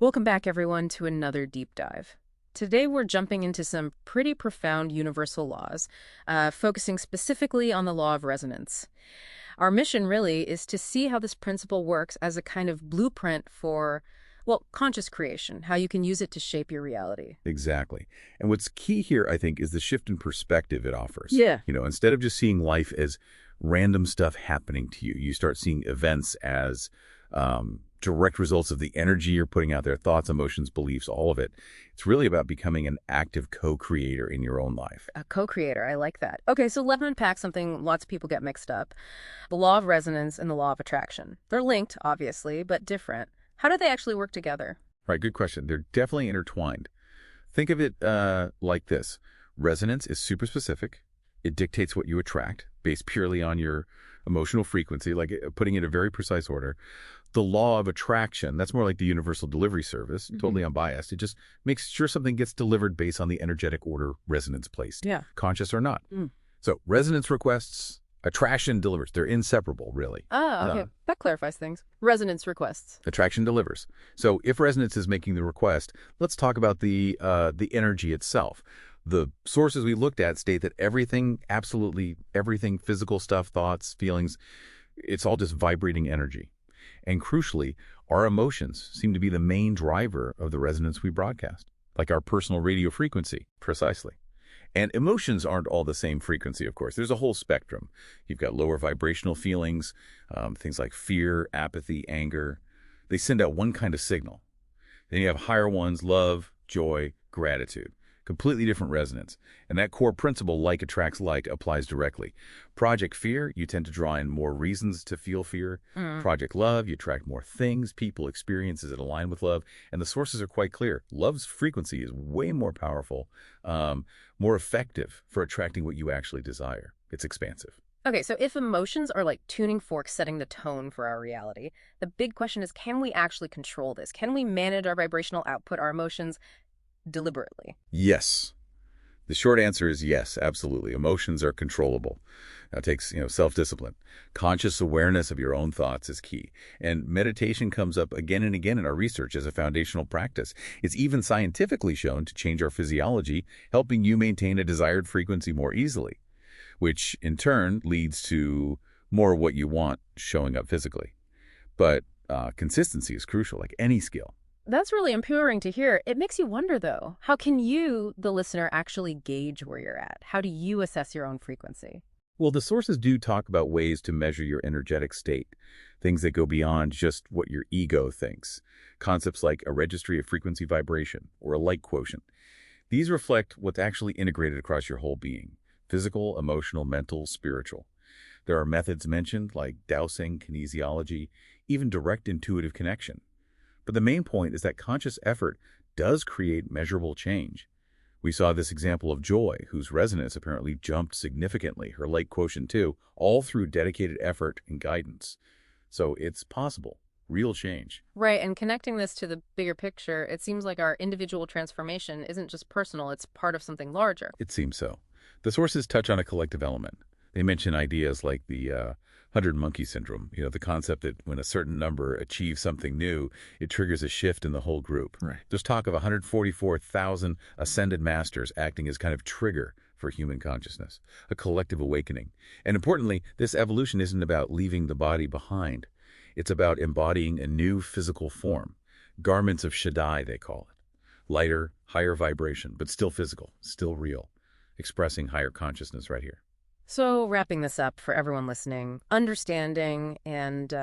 Welcome back, everyone, to another deep dive. Today, we're jumping into some pretty profound universal laws, focusing specifically on the law of resonance. Our mission really is to see how this principle works as a kind of blueprint for, well, conscious creation, how you can use it to shape your reality. Exactly. And what's key here, I think, is the shift in perspective it offers. Yeah. Instead of just seeing life as random stuff happening to you, you start seeing events as direct results of the energy you're putting out there, thoughts, emotions, beliefs, all of it. It's really about becoming an active co-creator in your own life. A co-creator, I like that. Okay, so let's unpack something lots of people get mixed up. The law of resonance and the law of attraction. They're linked, obviously, but different. How do they actually work together? Right, good question. They're definitely intertwined. Think of it like this. Resonance is super specific. It dictates what you attract based purely on your emotional frequency, like putting it in a very precise order. The law of attraction, that's more like the universal delivery service, totally unbiased. It just makes sure something gets delivered based on the energetic order resonance placed, Yeah. conscious or not. So resonance requests, attraction delivers. They're inseparable, really. Oh, okay. That clarifies things. Resonance requests. Attraction delivers. So if resonance is making the request, let's talk about the energy itself. The sources we looked at state that everything, absolutely everything, physical stuff, thoughts, feelings, it's all just vibrating energy. And crucially, our emotions seem to be the main driver of the resonance we broadcast, like our personal radio frequency, precisely. And emotions aren't all the same frequency, of course. There's a whole spectrum. You've got lower vibrational feelings, things like fear, apathy, anger. They send out one kind of signal. Then you have higher ones, love, joy, gratitude. Completely different resonance. And that core principle, like attracts like, applies directly. Project Fear, you tend to draw in more reasons to feel fear. Project Love, you attract more things, people, experiences that align with love. And the sources are quite clear. Love's frequency is way more powerful, more effective for attracting what you actually desire. It's expansive. Okay, so if emotions are like tuning forks setting the tone for our reality, the big question is, can we actually control this? Can we manage our vibrational output, our emotions, deliberately? Yes. The short answer is yes, absolutely. Emotions are controllable. Now it takes, self-discipline. Conscious awareness of your own thoughts is key. And meditation comes up again and again in our research as a foundational practice. It's even scientifically shown to change our physiology, helping you maintain a desired frequency more easily, which in turn leads to more of what you want showing up physically. But consistency is crucial, like any skill. That's really empowering to hear. It makes you wonder, though, how can you, the listener, actually gauge where you're at? How do you assess your own frequency? Well, the sources do talk about ways to measure your energetic state, things that go beyond just what your ego thinks. Concepts like a registry of frequency vibration or a light quotient. These reflect what's actually integrated across your whole being, physical, emotional, mental, spiritual. There are methods mentioned like dowsing, kinesiology, even direct intuitive connection. But the main point is that conscious effort does create measurable change. We saw this example of Joy, whose resonance apparently jumped significantly, her light quotient too, all through dedicated effort and guidance. So it's possible, real change. Right, and connecting this to the bigger picture, it seems like our individual transformation isn't just personal, it's part of something larger. It seems so. The sources touch on a collective element. They mention ideas like the 100-monkey syndrome, the concept that when a certain number achieves something new, it triggers a shift in the whole group. Right. There's talk of 144,000 ascended masters acting as kind of trigger for human consciousness, a collective awakening. And importantly, this evolution isn't about leaving the body behind. It's about embodying a new physical form, garments of Shaddai, they call it. Lighter, higher vibration, but still physical, still real, expressing higher consciousness right here. So, wrapping this up for everyone listening, understanding and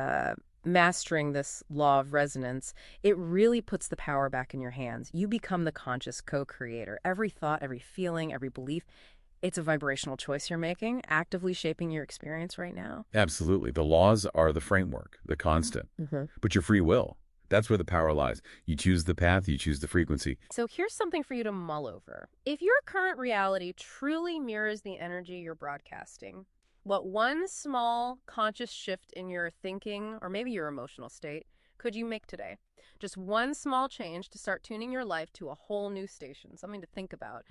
mastering this law of resonance, it really puts the power back in your hands. You become the conscious co-creator. Every thought, every feeling, every belief, it's a vibrational choice you're making, actively shaping your experience right now. Absolutely. The laws are the framework, the constant. But your free will, that's where the power lies. You choose the path, you choose the frequency. So here's something for you to mull over. If your current reality truly mirrors the energy you're broadcasting, what one small conscious shift in your thinking or maybe your emotional state could you make today? Just one small change to start tuning your life to a whole new station, something to think about.